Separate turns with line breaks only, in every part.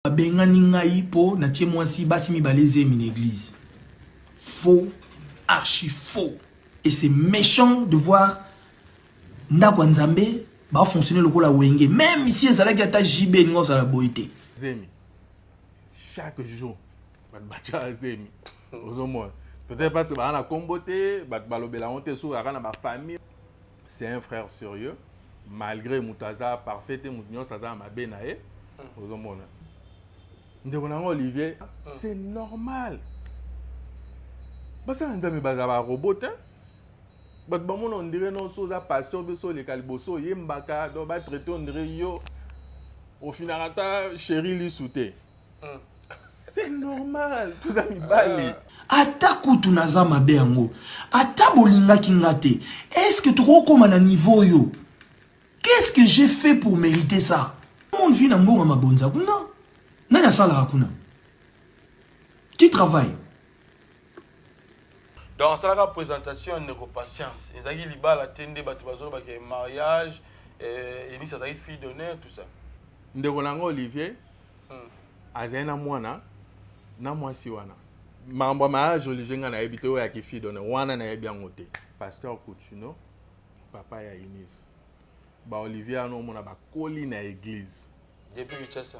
Bengani ngai po na tie mwasi basi mi baleze mi l'église. Faux, archi faux. Et c'est méchant de voir Ndako Nzambe va fonctionner le coup la wenge. Même ici ça la gata JB ngo ça la boité.
Zemi. Chaque jour, batcha Zemi. Ozomoi. Peut-être parce que ba na comboté, ba balobela honte sur la ma famille. C'est un frère sérieux malgré mutaza parfait et mutinyo saza mabe na e. Ozomona. Ndeko Olivier, c'est normal. Parce que Nzambe bazaba robot hein. But on dirait non soza pasteur beso les caliboso yembaka do ba traiter on dirait yo au final chéri li souté. C'est normal, tout ça mi bali.
Ata kutu naza mabe yango. Ata bolinga kingate. Est-ce que tu recommes à niveau yo? Qu'est-ce que j'ai fait pour mériter ça? Mon vie n'a pas ma bonza. Non. Nana sala hakuna. Qui travaille?
Dans la présentation, on a patience. Ils ont dit que le mariage, et ça a été fille d'honneur, tout ça.
Ndeko Olivier, azena mwana, na mwasi wana. Mambo mariage Olivier nga na ebité ya ki fille d'honneur, wana na ebi angote. Pasteur Coutuno, papa ya Eunice. Ba Olivier ano mona ba koli na église.
Depuis ça.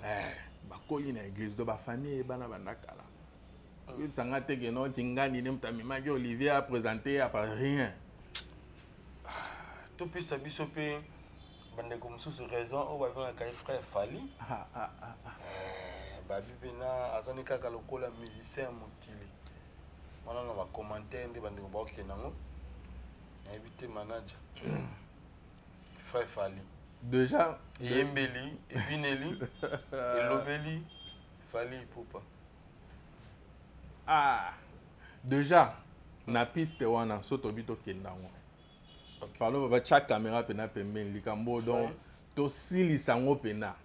Ba koli na église do ba famille bana bandakala. Il s'en a été que non, Tingani n'aime Olivier a présenté à part rien.
Tout puis savoir ce pays, bande comme sous raison, on va voir un frère Fali. Babi bena, azanika kaloko la musicien motili. Maintenant on va commenter des bande comme ok nango. Invité manager. Frère Fali.
Déjà.
Yembeli, Ebineli, Elobeli, Fali Poupa.
Ah, déjà, na piste wana soto bito kendango. Parlo ba chaque caméra pena pemben likambo donc to sili sango pena.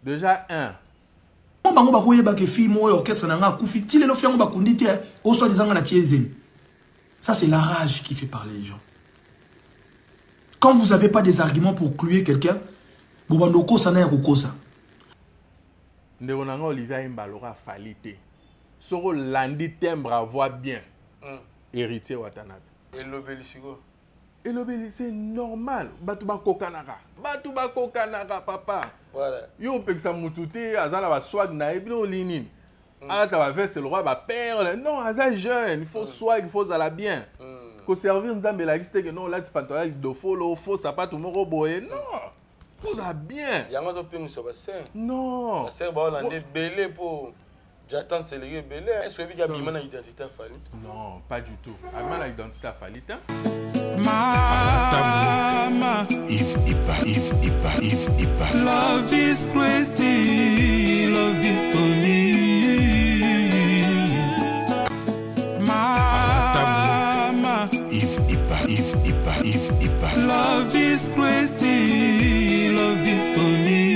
Déjà un.
Bango ba koyeba ke fille mo orchestre na nga kufi tile lo fiango ba kundite o so dizanga na tiezem. Ça c'est la rage qui fait parler les gens. Quand vous avez pas des arguments pour clouer quelqu'un, bobandoko sana ya kokosa.
Ndeko nanga Olivier Imbalora falite. Soro landi timbre voix bien. Héritier Watanabe.
Et l'obélicigo.
Et l'obéli c'est normal. Batuba kokanaka. Batuba kokanaka papa.
Voilà.
Yo peksa mutute azala ba swag na ebino linin. Ala ta va veste le roi ba père. Non, aza jeune, il faut swag, il faut ala bien. Ko servir Nzambe la liste que non là tu pantalon do folo, faux sapato moko boye. Non. Faut ça bien.
Yango to pingu so ba sen.
Non.
C'est ba on est belé pour j'attends c'est le belé. Est-ce que il y a une identité Fali?
Non, pas du tout. Avec la identité Fali ta.
Mama, if love is crazy, love is funny. Mama, if love is crazy, love is funny.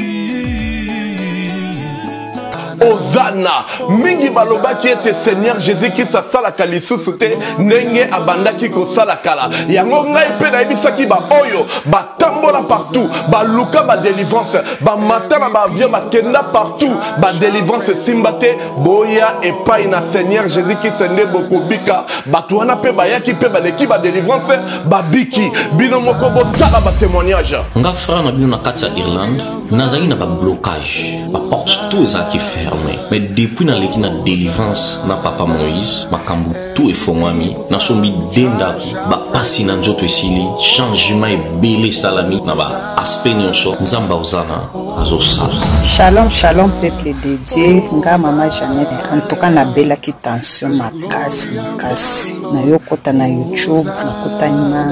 Ozana mingi baloba qui était Seigneur Jésus qui sa sala kalisusu te nenge abanda ki ko sala kala yango ngai pe na ibisa ki ba oyo ba tambola partout ba luka ba délivrance ba matana ba via ba kenda partout ba délivrance simbate boya et pas na Seigneur Jésus qui sende boko bika ba tuana pe ba yaki pe ba leki ba délivrance ba biki bino moko bo tala ba témoignage
nga frère na bino na kati ya Irlande nazali na ba blocage ba porte tout ça qui fermé mais depuis na leki na délivrance na papa Moïse makambu tout efongwami na sombi denda ba pasi na nzoto esili changement ebele salami na ba aspect nyonso nzamba uzana azosala.
Shalom shalom peuple de Dieu nga mama Jeannette en tout cas na bela ki tension makasi na yokota na YouTube na kotana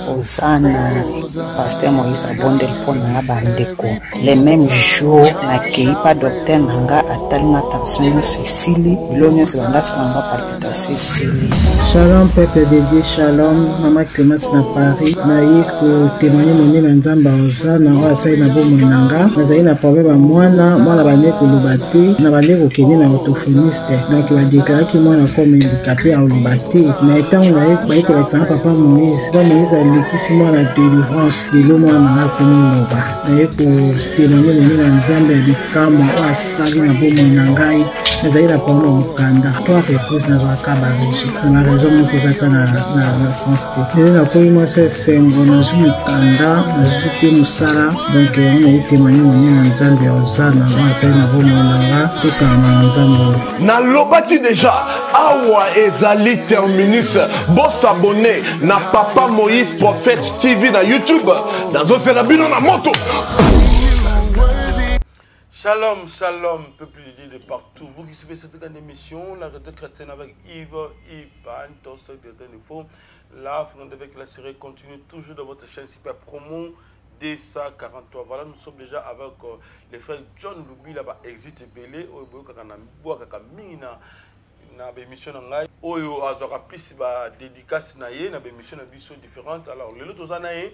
Ozana pasteur Moïse abondel pona bandeko les mêmes jours na keipa docteur nanga atalina tension esili bilonyo sebandasa nanga palpitation esili.
Shalom peuple de Dieu, shalom Maman Clémence na Paris na yiko témoigner moni na nzamba Ozana na asai na bomo nanga nazali na problème à mwana bane kolobate na bane kokende na orthophoniste donc ba déclarer ki mwana comme handicapé à olobate na etango na ba ko l'exemple papa Moïse a alekisi mwana délivrance lelo mwana nanga komoloba naye kotémoigne moni na nzambe ya bikamwa oyo asali na bomoi na ngai nazali na pamo ya mokanda to areprise nazwaka baregi na raison moko eza ta na sens te lelo nakomi mwasi esengo nazwi mokanda nazwi mpe mosala donk yango naye témoigne moni na nzambe ya ozana ngo asali na bomoi na nga tokanga na nzambe oyo
nalobaki deja awa ezali terminus bosabone na Papa Moïse Prophète TV na YouTube nazosela bino na moto.
Shalom, shalom, peuple de Dieu de partout. Vous qui suivez cette grande émission, la retraite chrétienne avec Yves, Ipan, Tosso, Info. La fronde avec la série continue toujours dans votre chaîne Super Promo D143. Voilà, nous sommes déjà avec les frères John Lubi là-bas, Exit Belé, Oyo Kakamina. Na émission ngai oyo azora plus ba dédicace na ye na émission na biso différente. Alors lelo tozanaye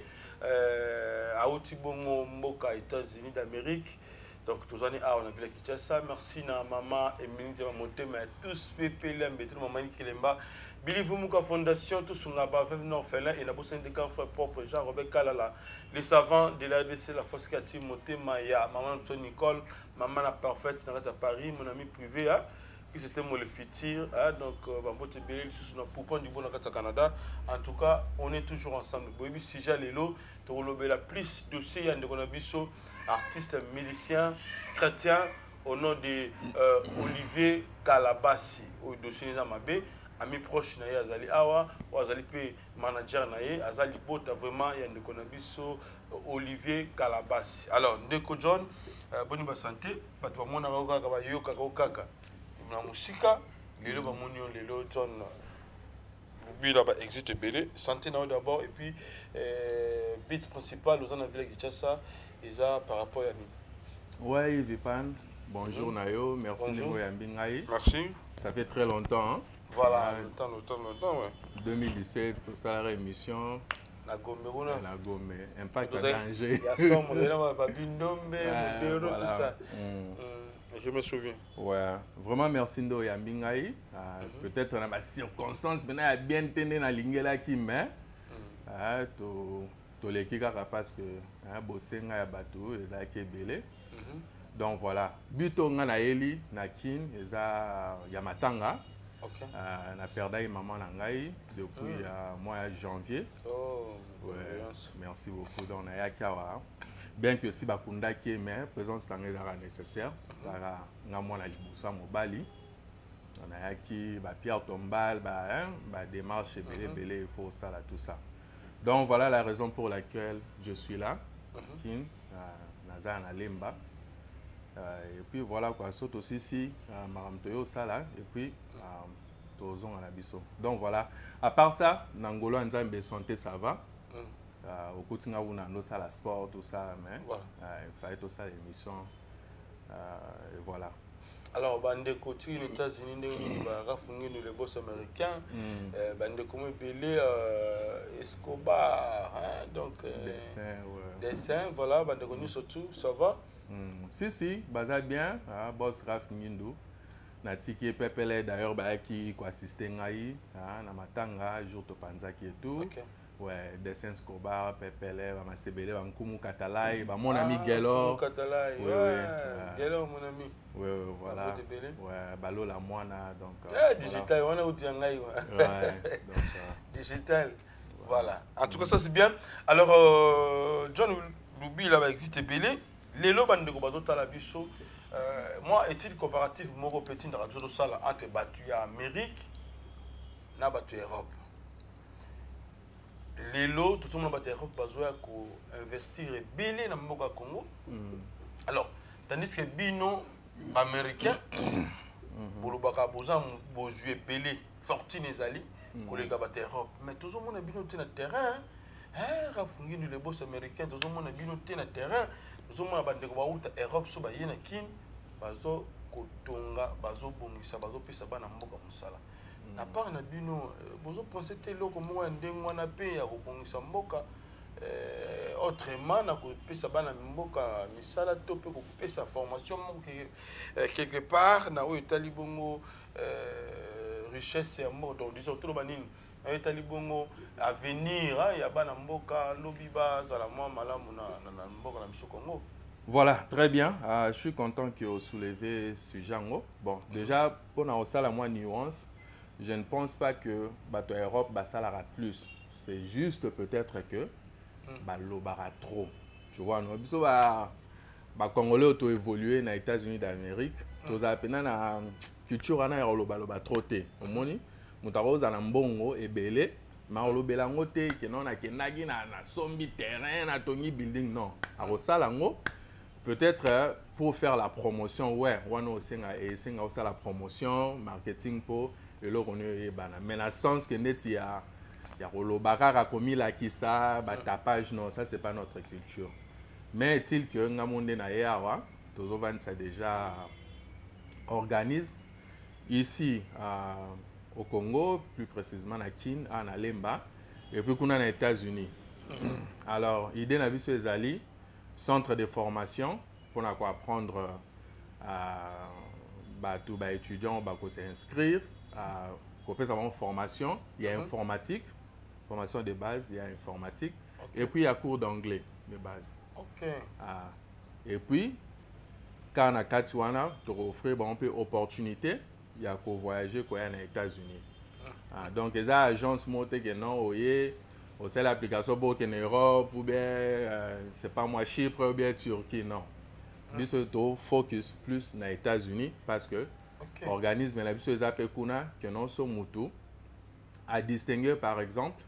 auti bongo mboka États-Unis d'Amérique. Donc tozani a on a vu la Kinshasa. Merci na maman Emilie Zema Motema tous pepele mbeto maman Kilemba Bilivu Muka Fondation tous on a ba venu orphelin et na bossa de camp frère propre Jean Robert Kalala les savants de l'ADC la force Kati Motema ya maman Nicole maman la parfaite na Paris mon ami privé hein qui c'était moi le futur hein, donc Bambote Belé sous notre poupon du bon au Canada. En tout cas on est toujours ensemble boyebi sujet lelo to lobela plus dossier ya ndeko na biso artiste musicien chrétien au nom de Olivier Kalabasi au dossier na mabe ami proche na ye azali awa ou azali pe manager na ye azali bota vraiment ya ndeko na biso Olivier Kalabasi. Alors ndeko John boni ba santé bato bamona kaka ba yoka kaka na musika lelo ba moni lelo John Lubi là ba Exit Belé santé na d'abord et puis beat principal aux en ville Kinshasa isa par rapport à nous.
Ouais, Vipan, bonjour Nayo, merci de nous yambingai.
Merci.
Ça fait très longtemps hein.
Voilà, longtemps ouais.
2017 tout ça la émission
la Gombe
la Gombe impact à danger.
Il y a son modèle ba bindombe modèle tout ça. Je me souviens.
Ouais, vraiment merci Ndo Yambingai. Peut-être on a ma circonstance, mais on a bien tenu dans l'ingéla qui mais to l'équipe parce que bosser nga ya bateau eza kebele. Donc voilà, buto nga na eli na kin eza ya matanga.
OK.
Na perdai maman na ngai depuis mois janvier.
Oh.
Ouais, merci beaucoup donc na ya kawa. Bien que si bakunda qui mais présence tanga ezara nécessaire para nga mwana libusa mobali on a qui ba pierre tombale ba démarche belé il faut ça là tout ça. Donc voilà la raison pour laquelle je suis là kin naza na lemba et puis voilà quoi saute aussi si maramtoyo ça là et puis tozon na biso. Donc voilà à part ça nangolo nzambe santé ça va. Au quotidien on a nos salles sport tout ça mais voilà. Il fallait tout ça l'émission et voilà.
Alors bande côté les États-Unis nous va rafungi nous les boss américains bande comme Belé Escobar hein, donc dessin voilà bande connu surtout ça va
si baza bien boss rafungi nous na tiki pepele d'ailleurs ba qui ko assister ngai na matanga jour to panzaki et tout. Okay. Ouais, dessin Escobar, Pepele, Masebele, Bankumu Katalai, mon ami Gelor.
Katalai, ouais, Gelor mon ami.
Ouais, voilà. Ouais, Balo la moine donc.
Digital, on a outil en gaï.
Ouais, donc
digital. Voilà. En tout cas ça c'est bien. Alors John Lubi là Exit Belé, lelo bande ko bazo tala biso. Moi étude comparative moko petit dans radio sala entre batu ya Amérique na batu Europe. Lelo tout le monde va besoin d'investir belé dans le Congo. Alors, tandis que bino américain, bolobaka boza bozué belé fortune ezali kolega ba Europe. Mais tout le monde a bino na terrain. Hein, rafungi nous les boss américains, tout le monde a bino na terrain. Tout le monde a bandeko ba uta Europe so ba yena kin bazo kotonga bazo bongisa bazo pesa bana mboka musala. Na part na bino bozo penser te loko mo ndengo wana pe ya kobongisa mboka autrement na ko pesa bana mboka misala to pe ko pesa formation mo quelque part na o etali bongo richesse ya mort donc disons tout banini etali bongo avenir ya bana mboka lobi bazala mwa malamu na mboka na biso Congo.
Voilà, très bien. Je suis content que vous soulevez ce genre. Bon, déjà, pour nous la moins nuance, je ne pense pas que bateau Europe basalara plus. C'est juste peut-être que l'obara trop. Tu vois, nous les Congolais ont évolué dans les États-Unis d'Amérique. Tous appelés na culture ana loba trop té. Omoni, mutaro za na mbongo ebele, ma lobela ngote ke non na kenagi na sombi terrain na tongi building non. Arosala ngo peut-être pour faire la promotion, ouais, on a aussi la promotion, marketing pour et là on est bana. Mais dans le sens que net il y a le bagara comme il a qui ça, tapage non, ça c'est pas notre culture. Mais est-il que ngamonde na yawa, tous ça déjà organisme ici au Congo, plus précisément à Kin, à Nalemba, et puis qu'on a aux États-Unis. Alors, l'idée n'a vu ces alliés. Centre de formation pour apprendre tous les étudiants à s'inscrire, pour avoir une formation. Il y a informatique, formation de base, il y a informatique, et puis il y a cours d'anglais de base. Et puis, quand on a Katuana, tu offres une opportunité, il y a qu'au voyager aux États-Unis. Donc, les agences montent que non, c'est l'application pour en Europe ou bien c'est pas moi Chypre ou bien Turquie non. Nous sommes focus plus dans les États-Unis parce que l'organisme la biso ezapé kuna que non so mutu à distinguer par exemple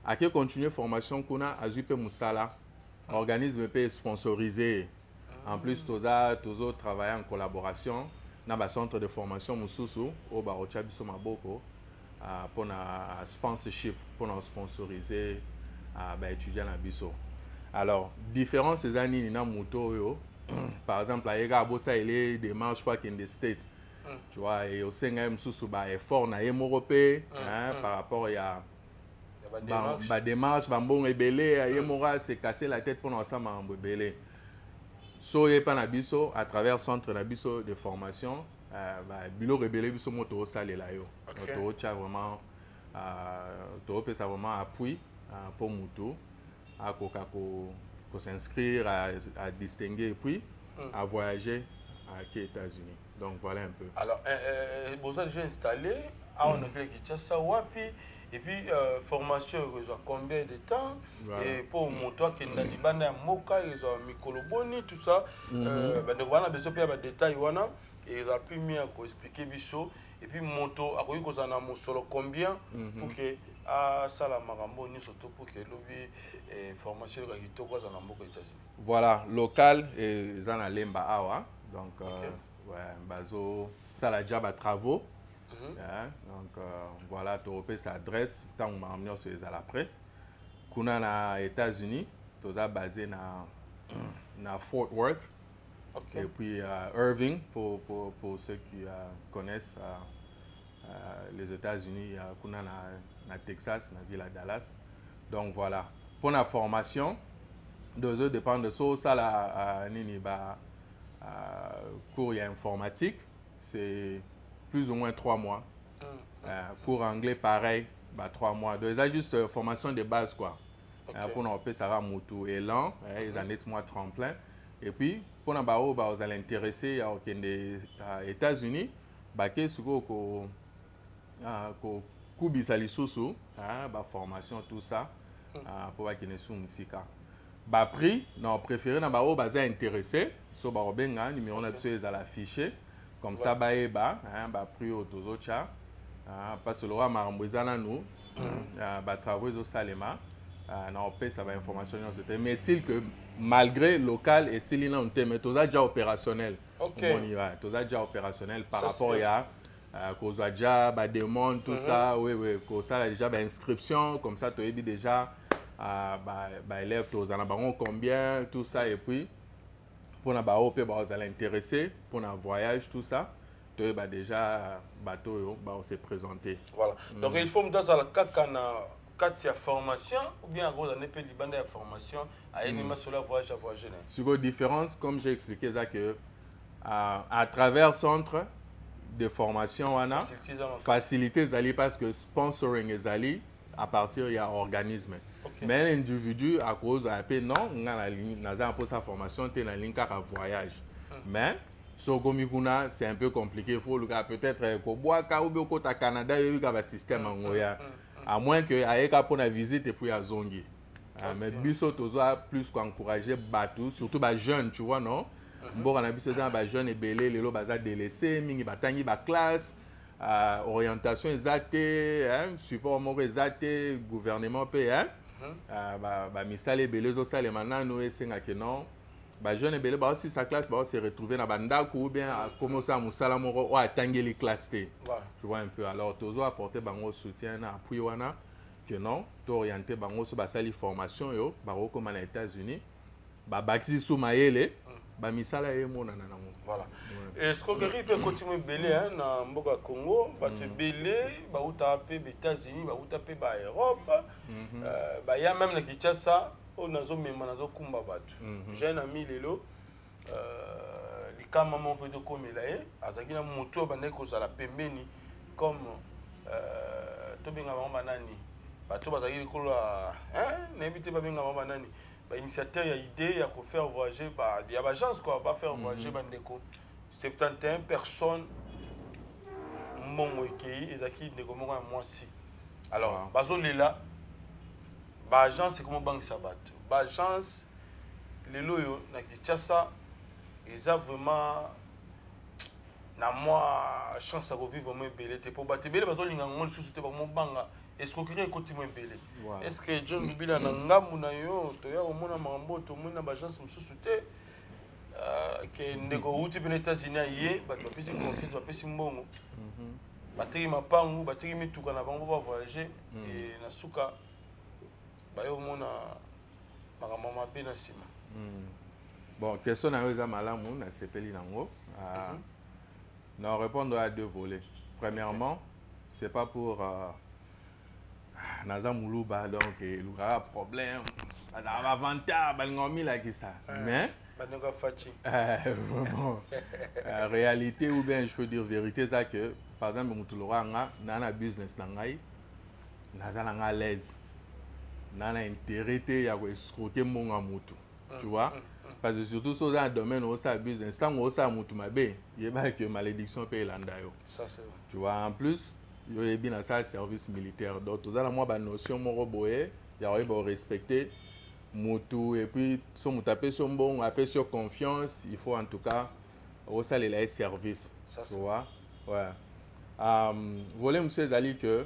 à qui continuer formation kuna à zupe musala organisme peut sponsoriser en plus tous autres travailler en collaboration dans le centre de formation mususu au barocha biso maboko pour un sponsorship, pour nous sponsoriser les étudiants à Bisso. Alors, différence ces années, par exemple, il y a des démarches pas dans les States. Tu vois, et au Sénégal, il y a effort dans les par rapport à la démarche, c'est casser la tête pour nous ensemble en belé. So, il y a Bisso à travers le centre de formation. Bilo rebelle biso moto salé là yo to cha vraiment to peut ça vraiment appui pour mutu à ko s'inscrire à distinguer et puis à voyager aux États-Unis. Donc voilà un peu.
Alors vous avez déjà installé on a fait Kinshasa wapi et puis formation combien de temps et pour moto qui na libanda moka ils ont mikoloboni tout ça ben voilà besoin de détails wana. Et ils ont pu mieux expliquer biso et puis moto a connu qu'on a mon solo combien pour que à sala marambo ni surtout pour que lobby formation qui to quoi en Amboka États-Unis. Voilà,
local et zana lemba awa donc ouais bazo sala job à travaux. Donc voilà tu repères sa adresse tant on m'a amené sur les après. Kuna na États-Unis, tu as basé na Fort Worth. Et puis Irving, pour ceux qui connaissent les États-Unis, il y a Texas, la ville de Dallas. Donc voilà. Pour la formation, 2 heures dépend de ça. La cours informatique, c'est plus ou moins 3 mois. Cours anglais, pareil, 3 mois. Donc, c'est juste formation de base, quoi. Pour nous, ça va moutou et lent, ils en ont moins tremplin. Et puis, pour nous, vous allez intéresser aux États-Unis, kubisa lisusu formation tout ça pour qu'ils ne soient musika prix non préféré na bao baza intéressé so ba benga numéro na tso ezala affiché comme ça baeba prix au tozocha parce que le roi marambozana nous travaux au salema na opé ça va information c'était mais il que malgré local et silina on mais toza déjà opérationnel toza déjà opérationnel par rapport à cause déjà demande tout ça oui ça a déjà inscription comme ça tu as dit déjà élèves tous en a combien tout ça et puis pour na ba op ba allez intéresser pour un voyage tout ça tu as déjà bateau se présenter
voilà donc il faut me dire ça kakana katia formation ou bien à gros on peut libanda formation à animation sur voyage à voyager
sur la différence comme j'ai expliqué ça que à travers centre de formation wana facilité ezali parce que sponsoring ezali à partir ya organisme. Mais un individu à cause AP non naza pour sa formation te na linka ka voyage. Mais Sogomikuna c'est un peu compliqué, il faut peut-être ko boaka ou bien ko ta Canada yo ka ba système ngoya. À moins que ayeka pour la visite et puis à zongi. Mais biso tozo plus qu'encourager batou surtout ba jeunes, tu vois non? Bon, on a vu ces jeunes et belés, les lots délaissés, mingi batangi ba classe, orientation exatée, support moko exaté, gouvernement paye, misale et belés au salé maintenant nous essayons que non, jeunes et belés, aussi sa classe, se retrouver dans bandaku ou bien commencer à musala moko ou à tanguer les classes. Tu vois un peu. Alors tozo apporter bango soutien, appui wana que non, t'orienter bango sur basali formation yo, baro comme aux États-Unis, baxi sous maele. Bamisala et mon nanana.
Voilà. Et ce qu'on peut continuer belé dans Mboka Congo, batte belé, bauta pe États-Unis, bauta pe ba Europe. Il y a même le Kinshasa, on a zo même nazo kumba batu. J'ai un ami lelo, les camamans peut de comme il est, azakina moto bande ko za la pembeni comme to benga mama nani. Bato bazaki ko la n'habite pas benga mama nani. Initiateur, il y a idée, il y a faire voyager, il y a l'agence quoi, va faire voyager 71 personnes mon qui et qui négomont à moi si. Alors, bazo là, l'agence c'est comment banque sabat. L'agence les loyo na Kinshasa, ils ont vraiment na moi chance à revivre vraiment belé te pour battre belé bazo linga ngol sous te vraiment banga. Est-ce que quelqu'un continue belé? Est-ce que John Lubila na ngamu na yo to ya omona mambo to mona bagence msusute que ndeko uti pene États-Unis yé ba pesi confiance ba pesi mbongo batiki mapangu batiki mituka na bango ba voyager et na suka ba yo mona makambo mabe na sima.
Bon, question na yo za malamu na sepeli nango. Non, répondre à deux volets. Premièrement, c'est pas pour Naza Moulouba, donc il y aura problème. Il y a avantage, il y a ça. Mais, vraiment, la réalité, ou bien je peux dire vérité, c'est que, par exemple, dans un business, Naza à l'aise. Naza intérêt à escroquer mon amoto. Tu vois? Parce que surtout sur un domaine où ça business, tant où ça amoto mabé, il y a que malédiction paye l'andayo. Ça c'est vrai. Tu vois, en plus, il y a bien un service militaire. Donc, tout ça, moi, la notion, il y a respecter Moutou et puis, si on tape sur bon, on sur confiance, il faut en tout cas, ça les services. Ça, tu vois? Ouais. Vous voulez, monsieur Zali, que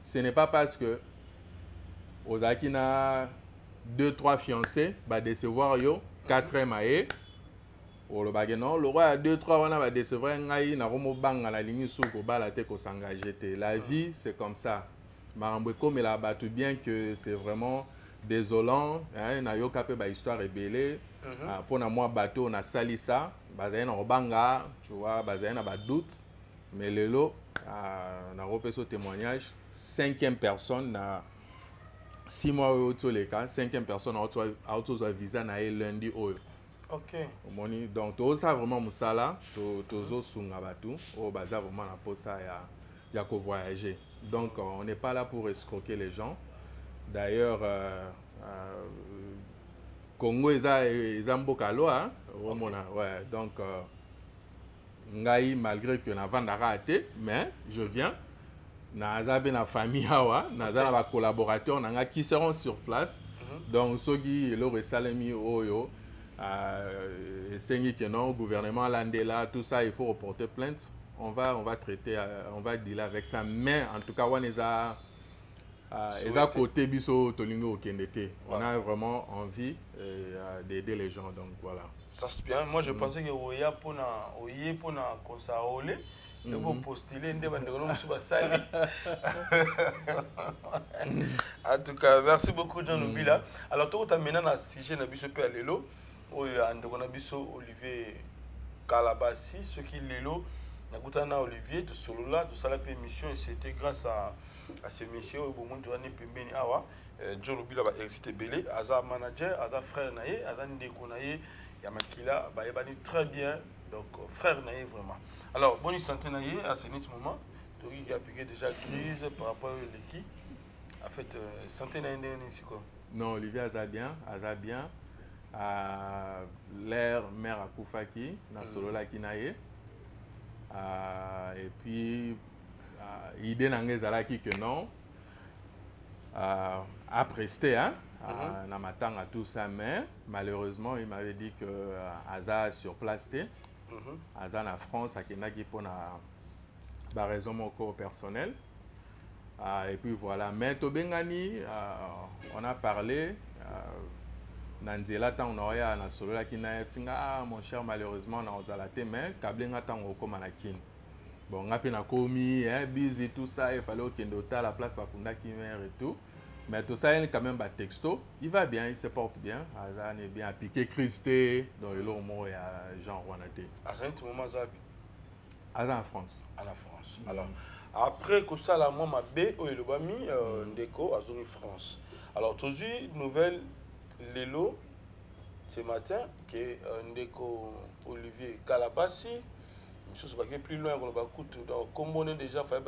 ce n'est pas parce que aux Akina 2-3 fiancés, va décevoir yo 4e aïe. Le bagano, le roi a 2-3 ans va décevoir ngai na romo banga la ligne sous ko bala te ko s'engager. La vie c'est comme ça. Marambwe comme la battu bien que c'est vraiment désolant, hein, na yo kapé ba histoire ébélée. Pour na moi bateau na sali ça, bazay na robanga, tu vois, bazay na ba doute. Mais le lot na repé ce témoignage, 5e personne na 6 mois au tous les cas, 5e personne auto visa na lundi oyo.
Ok.
Donc, tout ça vraiment moussala, tout ça sungabatu, au bazar vraiment la posa ya ko voyager. Donc, on n'est pas là pour escroquer les gens. D'ailleurs, Congo ils ont beaucoup hein. Ouais. Donc, ngai malgré que na vanda raté, mais je viens. Naza ben la famille awa, naza ba collaborateurs nanga qui seront sur place. Donc, ceux qui le resalemi oyo. Le gouvernement Landela, tout ça, il faut reporter plainte. On va traiter, on va dealer avec ça. Mais en tout cas, on est à côté biso tolingo okendete. On a vraiment envie d'aider les gens. Donc voilà.
Ça c'est bien. Moi je pensais que Oya pour consacrer. Le bon postuler, en tout cas, merci beaucoup John Lubila. Alors tout à maintenant à sujet na biso pe lelo, on a biso Olivier Kalabasi, ce qui lelo na kutana Olivier de Solola, tout ça la émission et c'était grâce à ces messieurs au monde de pembeni awa John Lubila ba excité belé, aza manager, aza frère naé, aza ndeko naé, ya makila ba yebani très bien Donc, frère Naïe, vraiment. Alors, bonne santé Naïe, à ce moment, tu as piqué déjà crise par rapport à l'équipe. En fait, santé Naïe, c'est quoi?
Non, Olivier a bien. L'air mère à Koufaki, dans Solola Kinaye. Et puis, l'idée n'a que non. À prester, hein, dans ma temps à tout ça, mais malheureusement, il m'avait dit que Aza sur place, Aza en France, à Kenaki pour la raison mon corps personnel. Et puis voilà, mais Tobengani, on a parlé. Nanzela tant on aurait na solo la kina singa mon cher malheureusement na ozalate mais kablenga tant oko manakin bon ngapi na komi busy tout ça il fallait au ndota la place bakunda kimer et tout mais tout ça il quand même ba texto il va bien il se porte bien Azan est bien appliqué Christé dans le long mot ya Jean Rouanate
à ce moment zabi
Azan en France
à la France alors après que ça la moi ma bé au elobami ndeko à zone France alors toujours nouvelle Lélo, ce matin, que Ndeko Olivier Kalabassi, une chose qui est plus loin, donc comme on est déjà fait à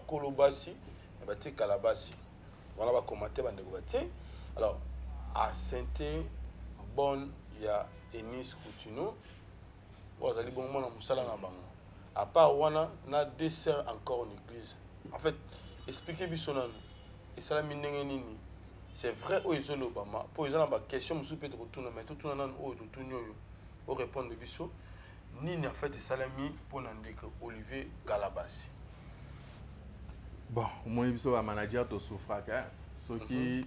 Kolobassi, et bien Kalabassi. Voilà, on va commenter. Alors, à Sainte, Bonne, il y a Enis Coutinho. Vous allez bon moment dans Moussala Nabango. À part Wana, on a deux sœurs encore en église. En fait, expliquez Bissonan. Et ça, la minengenini. C'est vrai ou ils ont l'Obama. Pour exemple, la question, je peux retourner, mais tout le monde a répondre de Bissot. Ni en fait salami pour n'indéquer Olivier Kalabassi.
Bon, au moins, il y a un manager qui souffre. Ceux qui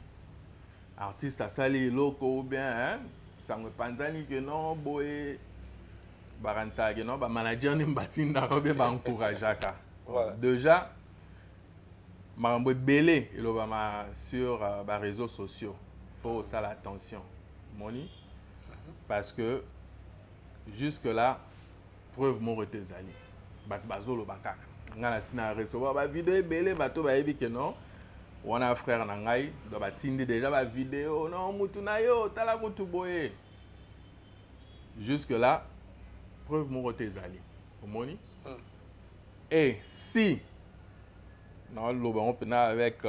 artistes à sali locaux ou bien, ça me panzani que non, boy, baransa que non, manager ni m'batin d'arabe encourager. Déjà. Marambo belé et l'Obama sur les réseaux sociaux. Il faut aussi l'attention. Moni. Parce que jusque-là, preuve mon retezali. Bat bazolo bakak. Ngana sina recevoir ba vidéo belé bato ba ebi que non. On a frère nangai do ba tindi déjà ba vidéo non mutu na yo tala mutu boye. Jusque-là, preuve mon retezali. Moni. Et si non, on peut avec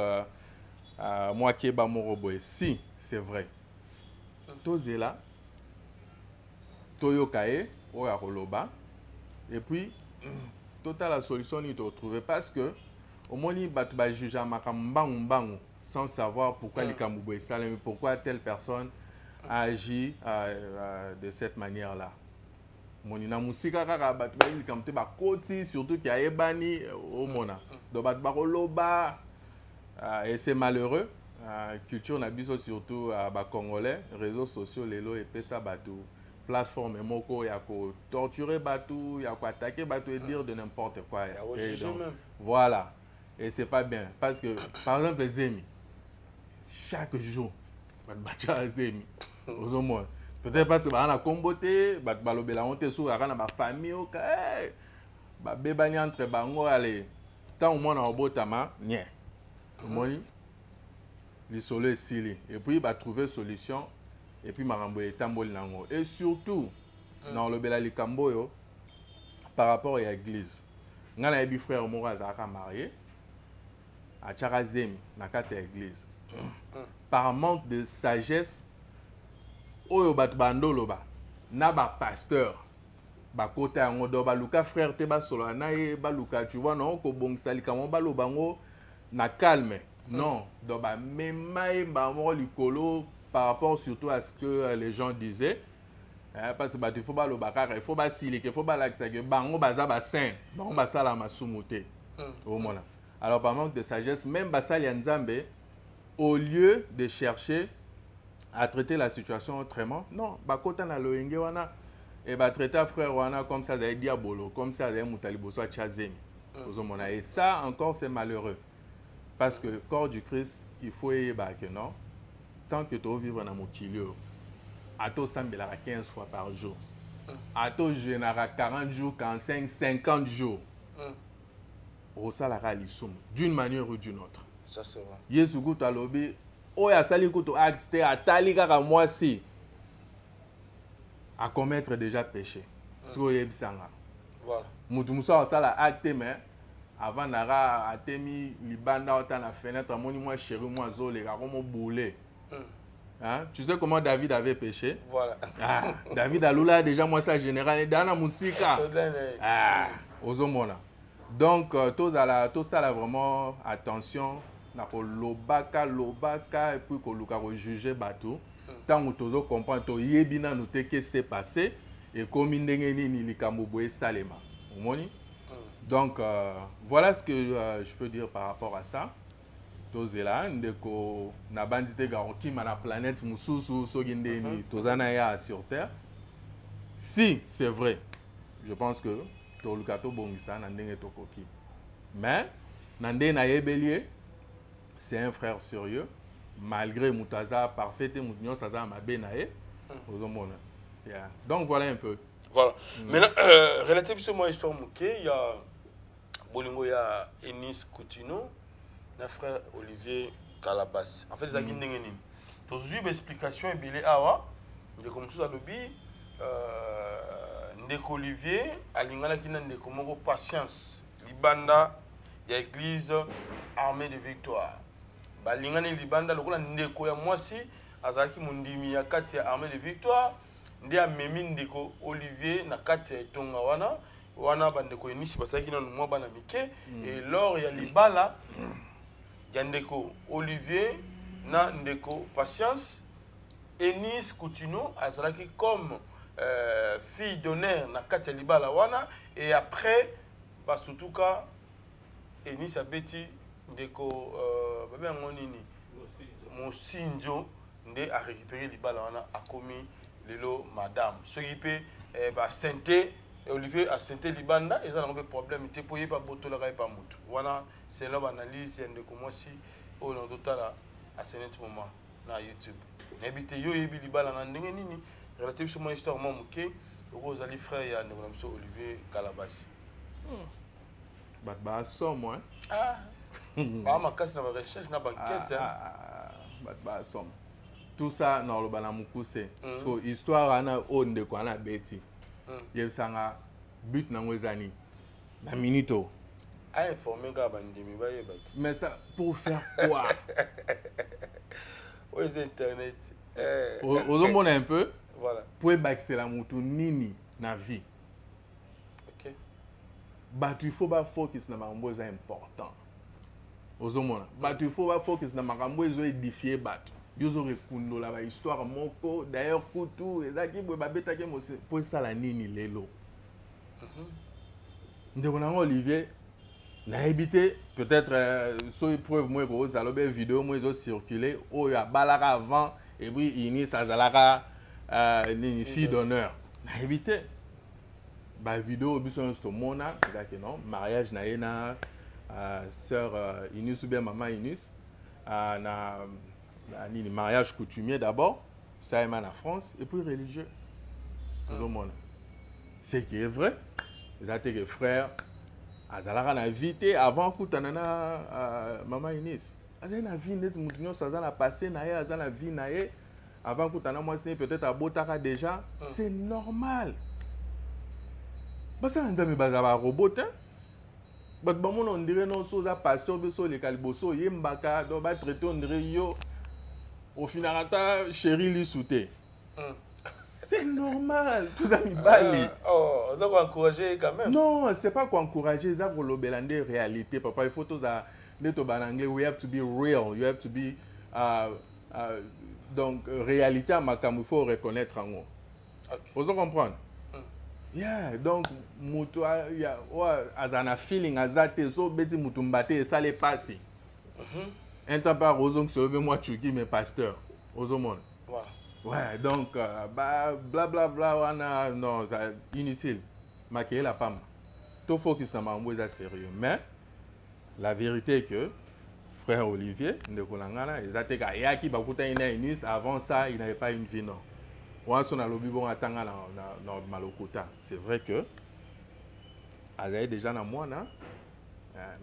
moi qui est Bamoroboé. Si, c'est vrai. Tozela, Toyokae, Oyaroloba. Et puis, total la solution, il te retrouve parce que, au moins, il va juger à Makambangu sans savoir pourquoi les Kambouboué Salem, pourquoi telle personne a agi de cette manière-là. Monina musika kaka batu ba ili kamte ba koti surtout qui a ebani au mona do batu ba loba et c'est malheureux culture na biso surtout ba congolais réseaux sociaux lelo et pesa batu plateforme moko ya ko torturer batu ya ko attaquer batu et dire de n'importe quoi et donc, voilà et c'est pas bien parce que par exemple les amis chaque jour batu azemi aux moins peut-être parce que on a comboté, balobela on te sur la famille, ok, bébani entre bango allez, tant au moins en botama, nie, moi, l'isoler sili, et puis bah trouver solution, et puis marambo et tambol nango, et surtout dans le belali kamboyo, par rapport à l'église, on a un frère Moraz a marié, à Charazemi, dans la église, par manque de sagesse. Oyo bat bandolo ba na ba pasteur ba kota yango do ba luka frère te ba solo na ye ba luka tu vois non ko bongisa likamo ba lo bango na calme non do ba memai ba mo likolo par rapport surtout à ce que les gens disaient parce que ba il faut ba lo bakara il faut ba sili il faut ba lakisa que bango baza ba saint bango ba sala masumuté au mona alors par manque de sagesse même ba sali nzambe au lieu de chercher à traiter la situation autrement. Non, bakota na loenge wana et ba traiter frère wana comme ça c'est diabolo, comme ça c'est mutalibo soit chazemi. Et ça encore c'est malheureux. Parce que le corps du Christ, il faut y que non. Tant que tu vivre dans mon kilio, à toi sambela 15 fois par jour. À toi généra 40 jours, 45, 50 jours. Au salara l'isum d'une manière ou d'une autre.
Ça c'est vrai.
Yesu kuto alobi oya sali kuto acte atali kaka moi si à commettre déjà péché. siko yebisanga
Voilà.
mutu musa osala acte mais avant nara atemi libanda ota na fenêtre amoni moi chéri moi zoleka comme boulé. Hein? Tu sais comment David avait péché?
Voilà.
Ah, David Alula déjà moi ça général dans la musique. Ah, ozomona. Donc tous ça là vraiment attention na ko lobaka et puis ko luka ko juger bateau. Tant que tozo comprendre to yebina no te que c'est passé et comme ndenge nini likambo boye salema. Omoni? Donc voilà ce que je peux dire par rapport à ça. Tozela ndeko na bandite garoki na planète mususu sogindeni tozana ya sur terre. Si c'est vrai, je pense que tolukato bongisa na ndenge tokoki. Mais nande na yebelier, c'est un frère sérieux malgré mutaza parfait et mutunyo saza mabe na ye. Ozomona. Donc voilà un peu.
Voilà. Maintenant relatif sur moi histoire muké, il y a Bolingo, il y a Enis Coutinho. Notre frère Olivier Calabas. En fait, les amis n'engagent pas. Tous les explications et billet awa. De comme ça lobby. Ndeko Olivier, alingala kina ndeko mongo patience. Libanda, il y a église armée de victoire. Balingani libanda lokola ndeko ya mwasi azalaki mundimi ya kati ya armée de victoire. Ndia memi ndeko Olivier na kati ya etonga wana bandeko Enisi basaki na mwa bana mike et lors ya libala Yandeko Olivier, na ndeko Patience, Enis Coutinho, azalaki comme fille d'honneur na kati libala wana et après basutuka Enis abeti ndeko baba ngonini Mosinjo nde a récupéré libala wana a commis lelo madame soki pe ba santé Olivier a santé libanda et ça n'a pas de problème te poye pas botola pas mutu wana c'est là l'analyse de comment si au nom total à ce moment na YouTube n'habite yo yebi libala na ndenge nini relatif sur mon histoire moi muké aux ali frère ya ndeko namso Olivier Calabasi
ba somme moi
ah ba ma casse na recherche na banquette
ba somme tout ça na lo bana mukuse so histoire ana o ndeko ana beti yebisanga but na ngwezani na minito
a informé Gabandimi ba.
Mais ça pour faire quoi?
Aux internet.
Ozomona un peu.
Voilà.
Pour baxer la mutu nini na vie.
OK.
Bah il faut pas focus na mambo za important. Ozomona. Bah il faut pas focus na mambo zo édifier bato. Yozo rekundo la ba histoire moko d'ailleurs kutu ezaki boye babeta ke mo pour ça la nini lelo. Ndeko na Olivier na habité peut-être so preuve moi ko zalobe vidéo moi zo circuler o ya balaka avant et puis ini ça zalaka ni fille d'honneur na habité ba vidéo biso sto mona que non mariage na ena sœur Inus ou bien maman Inus na ni mariage coutumier d'abord ça est en France et puis religieux tout le monde c'est qui est vrai les attaques frères azalaka na vite avant kutanana maman Inès azana vie net mutunyo sazana passé na ye azana vie na ye avant kutana moi c'est peut-être abotaka déjà c'est normal basa nzambe bazaba robot but bamon on dirait non soza pasteur beso le kalboso yembaka do ba traiter on dirait yo au final ata chéri li souté. C'est normal, tout ça mi bali.
Oh, on doit encourager quand même.
Non, c'est pas qu'encourager, ça pour l'obélande réalité. Papa, il faut tout ça. En anglais, we have to be real. You have to be. Donc, réalité, il faut reconnaître en haut. Vous comprenez? Yeah, donc, mutu ya azana feeling azate so beti mutu mbate ça les passe. Un temps par ozong so be moi chuki mes pasteurs. Ozomon.
Voilà.
Ouais, donc, blablabla, wana, non, c'est inutile. Maquiller la pomme. Tout focus dans ma mouise sérieux. Mais, la vérité est que, frère Olivier, Ndekolangana, ils étaient à Yaki, Bakuta Inus, avant ça, il n'avait pas une vie, non. Once on a lobby bon attanga dans Malokota. C'est vrai que, elle est déjà dans moi, non?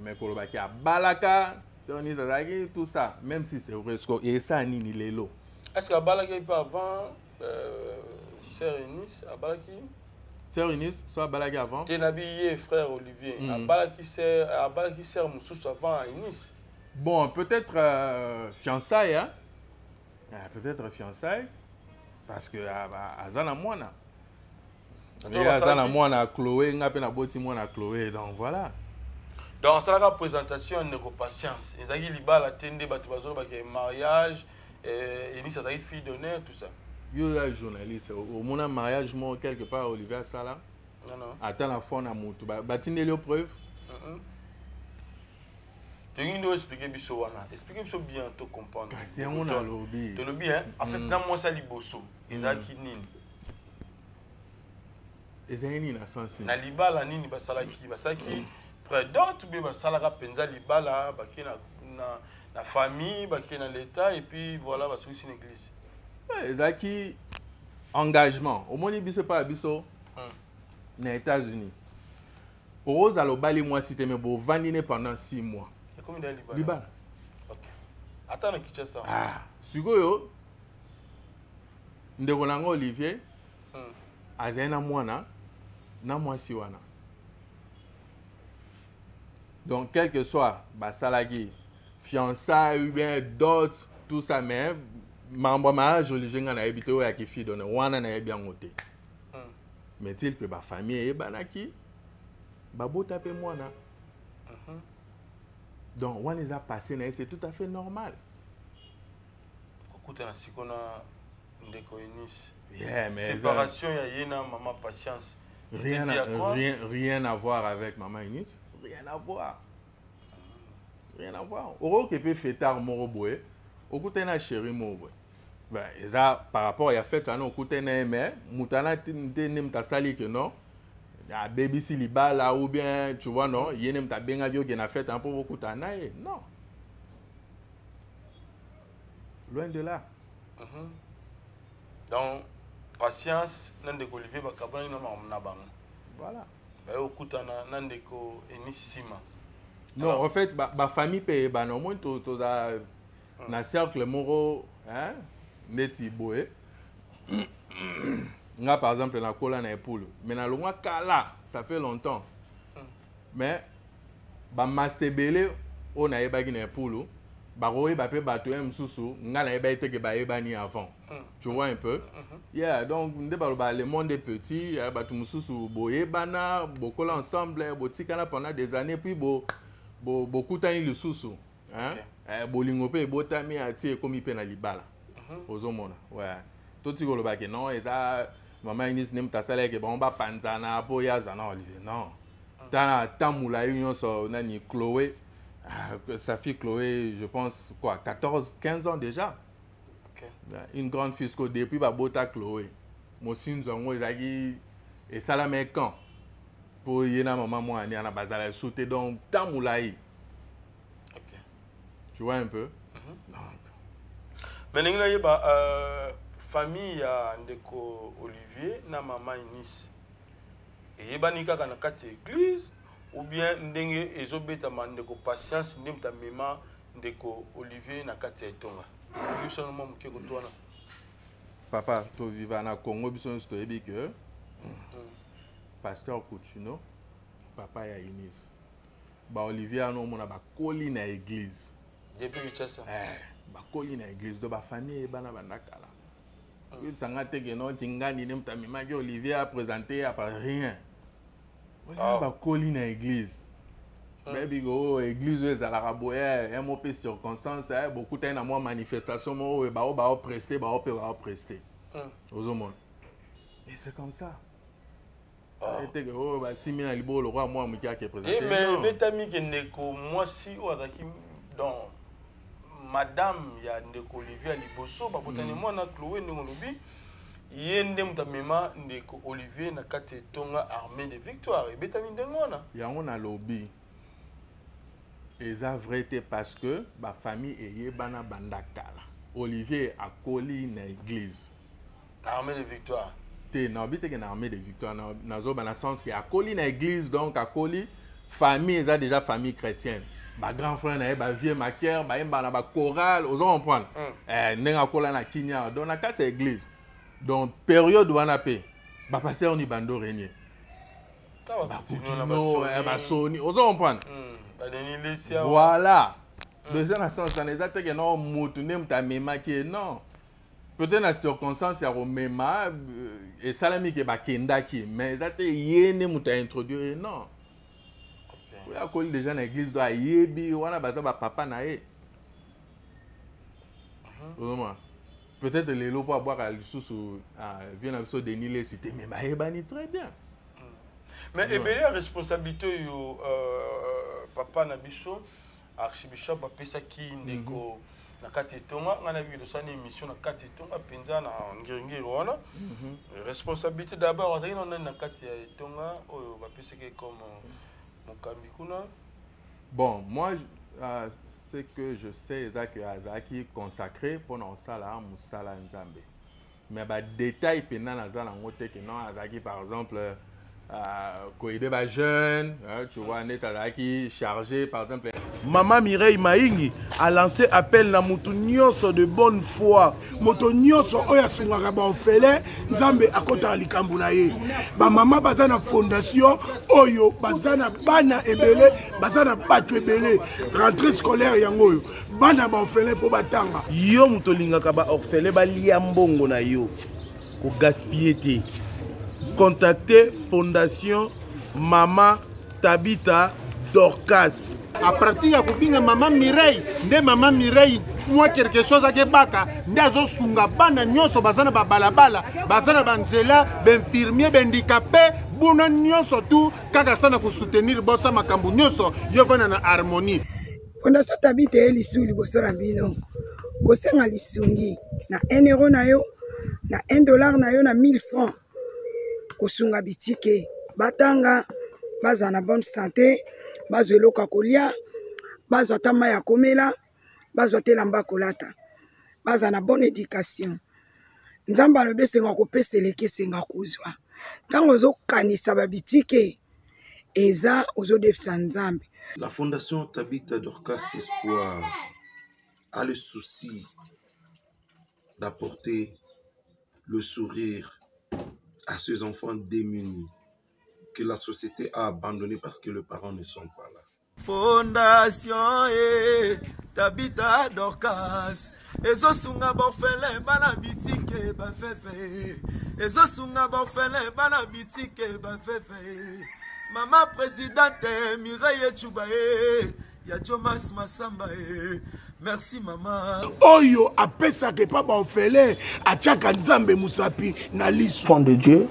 Mais Kolobaki a Balaka, tout ça, même si c'est vrai, et ça, ni
est-ce que Balaki peut avant Cher Enis, Balaki
Sœur Eunice, soit balagi avant.
Tu es habillé, frère Olivier. Balagi sert Moussous avant Eunice.
Bon, peut-être fiançailles, hein? Peut-être fiançailles. Parce que Azana Moana. Azana Moana, Chloé, Ngapena Boti Moana, Chloé. Donc voilà.
Donc, ça la présentation de patience. Ils ont dit que attendez le mariage, Eunice a dit fille d'honneur, tout ça.
Yo est journaliste. Au mon mariage, moi, quelque part, Olivier Sala.
Non, non.
Attends la fin, on a monté. Batine les preuves.
Tu as expliqué expliquez bien, tu comprends.
C'est un lobby.
Tu lobby, hein? En fait, dans moi, ça liboso. Ils ont qui nini.
Ils ont nini na sens.
Na libala nini basalaki près d'autres bien basalaka penza libala baki na famille baki na l'état et puis voilà parce que c'est une église.
Ils ont qui engagement. Au moins biso pas biso. Na États-Unis. Rose alobali moi si tu me bo vandiner pendant 6 mois.
Combien de Libala?
Libala.
Ok. Attends, on quitte ça.
Ah, Sugoyo. Ndeko nango Olivier. Azena mwana na mwasi wana. Donc quel que soit basalagi fiançailles ou bien d'autres tout ça mais mambo mariage religieux na habité o ya ki fi donné wana na bien ngoté. Mais il que ba famille e banaki ba bota pe mwana. Donc, on les a passés, c'est tout à fait normal. Yeah, mais
séparation, il y a maman patience.
Rien à voir avec maman Eunice. Rien à voir. Rien à voir. Au que peut fêter Moroboé, au côté de chéri Moroboé. Ben, par rapport à fait, on côté de mais Moutana n'a sali que non. Ah, baby si liba là ou bien tu vois non il y a ta benga yo qui na fait un peu beaucoup tanaï non loin de là.
Donc patience nande ko Olivier bakabana na bang
voilà
ba okutana nande ko enisima
non en fait ba famille pe ba non moins to na cercle moro hein neti boé. Nga par exemple na kola na époule mais na longwa kala ça fait longtemps mais ba mastebele on a ebagi na époule ba roye ba pe bato msusu nga na eba ite ke ba ebani avant tu vois un peu yeah donc nde ba le monde est petit bato msusu boye bana bokola ensemble botikana pendant des années puis beaucoup tani le susu hein bolingo pe botami ati ekomi pe na libala ozomona ouais tout ko lo ba ke non eza maman Eunice nem ta sala ke bon ba panzana po ya zana Olivier non tana tamula union so nani Chloé sa fille Chloé je pense quoi 14-15 ans déjà.
Okay.
Une grande fille que depuis ba bota Chloé mo sinzongo ezaki et sala mais quand pour yena maman moi ani na bazala sauter donc tamula yi.
OK.
Tu vois un peu.
Mais ninga yeba famille ya ndeko Olivier na maman Eunice eyebani kaka na kati église ou bien ndenge ezobeta ndeko patience ndemta mema ndeko Olivier na kati ya etonga biso no momu ke kotwana
papa to viva na Congo biso to yebi que pasteur Coutuno papa ya Eunice ba Olivier no mona ba koli na église
depuis Kinshasa
ba koli na église do ba famille bana bandakala. Il s'en a été que non, Tingani n'aime ta mima que Olivier a présenté à part rien. Voilà, bah colline à l'église. Baby go église où ça la raboyer, un mot peu circonstance, beaucoup de moi manifestation, moi bah prester, bah prester. Aux hommes. Et c'est comme ça. C'était que oh bah si mina libo le roi moi qui a présenté.
Mais betami que neko moi si ou azaki donc madame ya ndeko Olivier liboso ba botani mwana Chloé ndeko lobi yende mutamema ndeko Olivier na kati tonga armée de victoire betami ndengona
yango na lobi eza vrai parce que ba famille eyebana bandakala Olivier a koli na église
armée de victoire
te na obite que na armée de victoire na zo bana sens que a koli na église donc a koli famille eza déjà famille chrétienne. Ba grand frère na ba vieux maquer ba yemba na ba chorale aux on prendre nenga kola na Kenya dans la carte église donc période wana pe ba passer on y bando régner Sony, vous comprenez? Voilà. Besoin de sens, on est que non, moutoune, non. Peut-être la circonstance, il y a même et salami qui est kendaki, mais ça te yéne mouta introduire non. Il y a déjà dans l'église doit yébi, on a besoin de papa naé. Peut-être les lots pour boire à l'issue vient à l'issue de Nile cité, mais bah bani très bien.
Mais et bien la responsabilité papa Nabiso, archibishop a pesa qui ndeko na kati tonga ngana bi dosani émission na kati tonga penza na ngirngiri wana. Responsabilité d'abord azali na kati ya tonga oyo ba pesa que comme mokambi kuna.
Bon, moi ce que je sais c'est que Azaki consacré pour non sala musala nzambe. Mais bah détail pena na zala ngote que non Azaki par exemple aider les jeunes, tu vois, net Azaki chargé par exemple.
Maman Mireille Maïngi a lancé appel na mutu nyonso de bonne foi.
Moto nyonso oya sungaka ba ofele nzambe akota likambo na ye. Ba mama bazana fondation oyo bazana bana ebele bazana bato ebele rentrée scolaire yango oyo bana ba ofele po batanga.
Yo muto lingaka ba ofele ba lia mbongo na yo ko gaspiller te. Contactez Fondation Mama Tabita Dorcas.
À partir ya kubinga Mama Mireille, nde Mama Mireille moi quelque chose à Kebaka, ndazo sunga bana nyonso bazana ba balabala, bazana banzela, benfirmier, bendicapé, buna nyonso tout kaka sana ko soutenir bossa makambu nyonso yo vana na harmonie.
Fondation Tabita elisu liboso na bino. Kosenga lisungi na 1 euro na yo, na 1 dollar na yo na 1000 francs. Kosunga bitike batanga baza na bonne santé bazwa eloka kolia bazwa tama ya komela bazwa telamba kolata baza na bonne éducation nzamba alobi senga kopesa eleke senga kozwa ntango ozokanisa babitike eza ozodefisa nzambe.
La Fondation Tabita Dorcas Espoir a le souci d'apporter le sourire à ces enfants démunis que la société a abandonnés parce que les parents ne sont pas là.
Fondation Tabita Dorcas ezo sunga bofele bana bitike ba fefe ezo sunga bofele bana bitike ba fefe Mama présidente Mireille Chubae ya Jomas Masamba merci maman.
Oyo apesa ke pa ba ofele atiaka nzambe musapi na lisu.
Enfant de Dieu,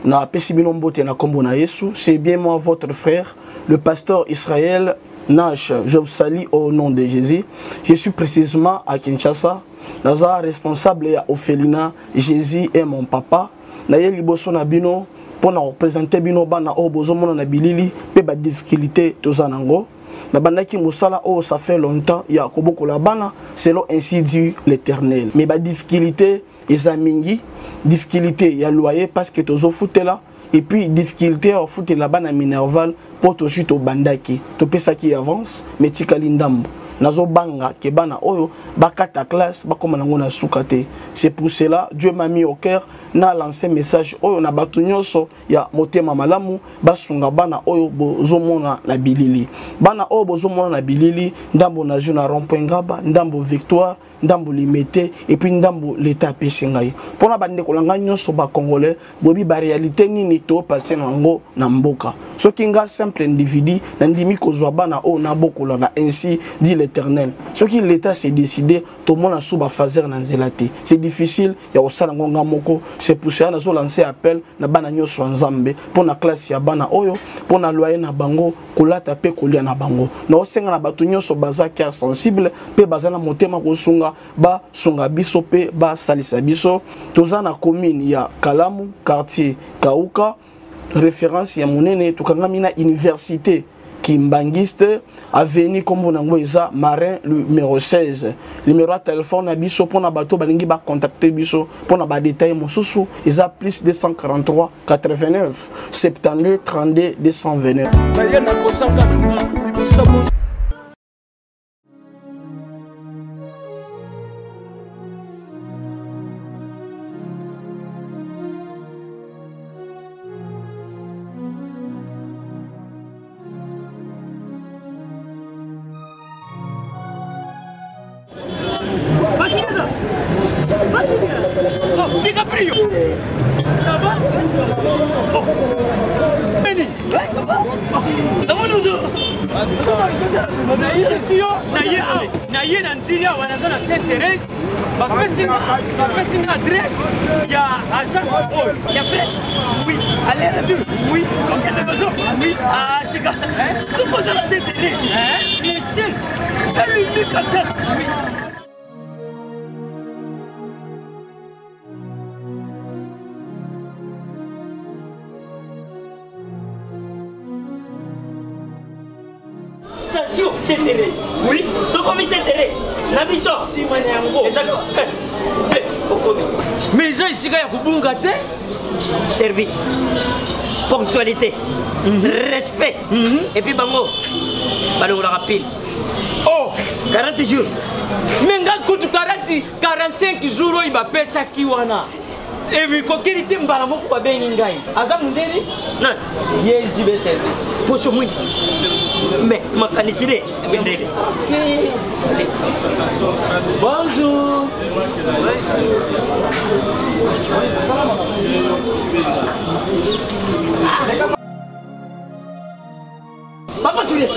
na pesibino mbote na kombo na Yesu, c'est bien moi votre frère, le pasteur Israël Nash. Je vous salue au nom de Jésus. Je suis précisément à Kinshasa. Naza responsable ya Ophelina, Jésus est mon papa. Na ye liboso na bino pour na représenter bino bana o bozo mona na bilili pe ba difficulté tozanango. Na bandaki musala oh ça fait longtemps ya koboko la bana selon ainsi dit l'Éternel. Mais ba difficulté ezamingi difficulté ya loyer parce que tozo foutela et puis difficulté au foot la bana minerval pour to chute au bandaki to pesa qui avance mais tikali ndambo nazo banga ke bana oyo bakata classe bakoma nango na sukate. C'est pour cela Dieu m'a mis au cœur na lancé message oyo na batu nyonso ya motema malamu basunga bana oyo bozomona na bilili bana oyo bozomona na bilili ndambo na juna rond-point Ngaba ndambo Victoire ndambo Limete et puis ndambo l'état pesingai pona bande kolanga nyonso ba congolais bobi ba réalité nini to passer nango na mboka soki nga simple individu na ndimi kozwa bana oyo na bokola na ainsi dit l'Éternel. Ce qui l'État s'est décidé, tout le monde a sous fazer na nzelate. C'est difficile, il y a aussi ngonga moko. C'est pour ça que nous lancé appel na bana nyoso nzambe pour na classe ya bana oyo, pour na loyer na bango, kolata pe kolia na bango. Na osenga na batu nyoso baza cœur sensible, pe baza na motema kosunga ba sunga biso pe ba salisa biso. Toza na commune ya Kalamu, quartier Kauka, référence ya monene tukanga mina université Kimbangiste, avenue comme on a Marin, le numéro 16. Le numéro de téléphone à Bisso pour na bateau, balingi ba contacter Bisso pour na ba détail mon sous ils a plus 243 89 72 32 229.
prio. Ça va? Ouais, ça va? naye na nzili awa naza na Saint Thérèse bapesi nga adresse ya agence oyo ya fait oui allez radio oui okende besoin oui tika supposa na Saint Thérèse le ciel lui comme ça oui. Station Saint-Thérèse. Oui, ce commis Saint-Thérèse. La mission. Si, moi, exactement. Mais ils ont ici, il y a service, ponctualité, respect. Et puis, bango, on la rappelle. Oh, 40 jours. Mais quand 45 jours, il va payer ça qui wana. Et puis, quand il était mbala moko ba beningai. Aza mundeni? Non. Yes, du service. Pour ce monde. Mais ma canicide. Bonjour. Papa Julien,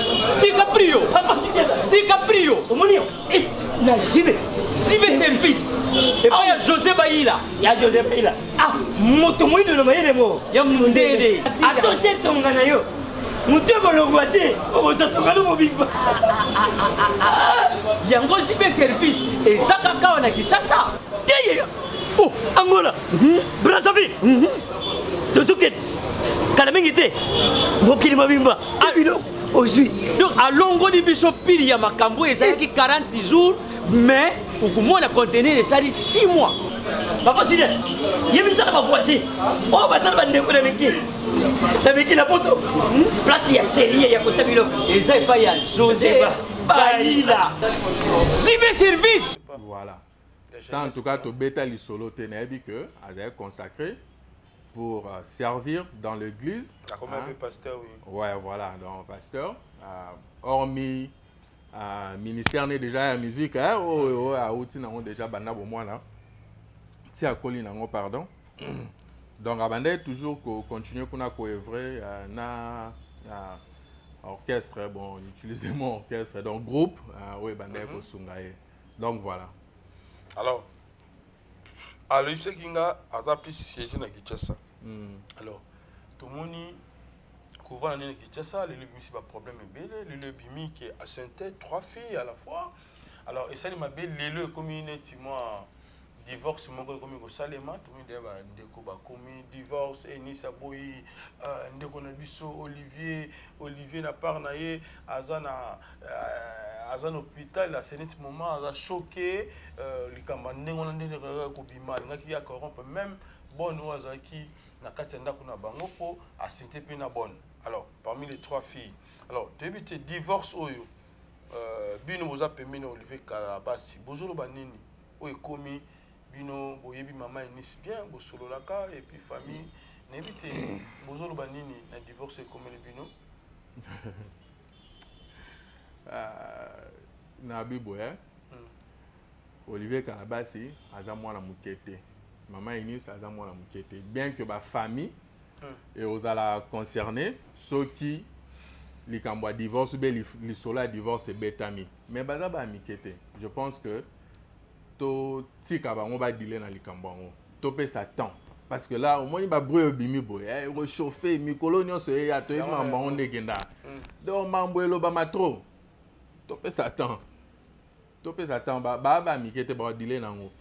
DiCaprio, Papa Julien, DiCaprio, Omonio, et la JB service. Et puis il y a José Baïla. Il y a José Baïla. Ah, motomoï de l'Omaïlemo. Il y a Mundede. Attention, ton ganayo. Moutego le guaté. Oh, ça te regarde mon big. Il y a un gros JB service. Et ça, caca, on a qui ça. Oh, Angola. Brazzaville. Tozuket. Kalamingité. Mokili Mabimba. Abino. Aujourd'hui. Donc, à longo de Bishop Pili, il y a ma cambo et ça qui 40 jours. Mais, au moins, la contenir, ça dit 6 mois. Papa Sylvain, il y a mis ça dans ma voici. Oh, bah ça va me la meki. La meki, la poteau. Place, il y a série, il y a côté Bilo. Et ça, il y a José Baïla. Cyberservice.
Voilà. Ça, en tout cas, tu bêta les solo ténèbres que elle est consacré pour servir dans l'église.
Comme un peu pasteur, oui.
Ouais, voilà, donc pasteur. Hormis ministère n'est déjà la musique, hein, outil n'a déjà banda au moins là. Si à Colline, pardon. Donc, abandé toujours continuer qu'on a coévré na orchestre, bon, utiliser mon orchestre, donc groupe, oui, bandé pour Sungaye. Donc voilà.
Alors, à l'UFC Kinga, à ta piste siège na Kinshasa. Alors, tout le monde couvre l'année Kinshasa, le bimi pas problème le bimi qui est à Saint-Tête, 3 filles à la fois. Alors, et ça m'a bien le communauté moi divorce mon comme ko salema tout le monde ndeko ba commis divorce et ni saboyi ndeko na biso Olivier na parnaye azana hôpital à ce moment a choqué likamba ndengo na ndenge ko bima ngaki ya corrompre même bonne wazaki na katenda kuna bango po asinte pe na bonne. Alors parmi les 3 filles alors débuté divorce oyo bino boza pemene Olivier Kalabasi bozolo banini oyo komi bino boyebi maman inis bien bosolo laka et puis famille n'évite bozolo banini na divorce comme le bino
na bibo Olivier Kalabasi aza mwana mukete maman inis aza mwana mukete bien que ba famille et aux ala concernés ceux qui likambo divorce be li solo divorce betami mais baza ba mikete je pense que to tika bango ba dile na likambo ngo to pe sa temps parce que là au moins il va brûler bimi boy réchauffer mikolo nyonso ya to mamba on negenda donc mambo elo ba matro to pe sa temps ba mikete ba dile na ngo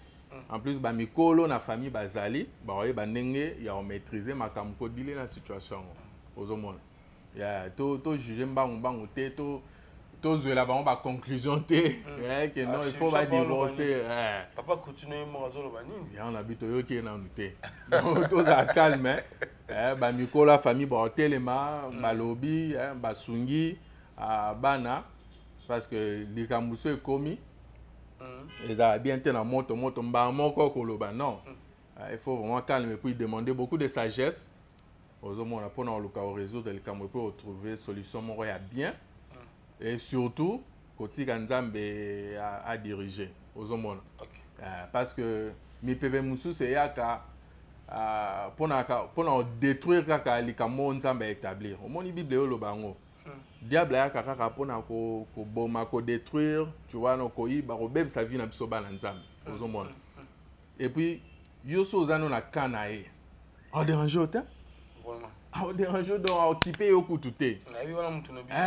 en plus ba mikolo na famille bazali ba oye ba ndenge ya maîtriser makambo ko dile na situation ozomona ya to juger mbangu te to là on va conclusion que non il faut pas divorcer
papa continue mon azolo banini
on habite yo qui na nuté donc to za calme ba mikola famille ba telema balobi ba sungi bana parce que likambuso ekomi ils a bien tena moto mba moko koloba non il faut vraiment calme et puis demander beaucoup de sagesse aux hommes on a pour le résoudre likambo pour trouver solution moko ya bien. Et surtout, Koti Ganzambe a dirigé aux hommes. Parce que mi pepe musu c'est yaka pour détruire kaka likambo nzambe établir. Au moni Bible yo lobango. Diable ya kaka pour ko boma ko détruire, tu vois no ko iba ko beb sa vie na biso bana nzambe. Ozomona. Et puis yo so zano na kanae. On dérange autant?
Vraiment.
On dérange donc occuper yo kututé.
Na bi wana mutu na biso.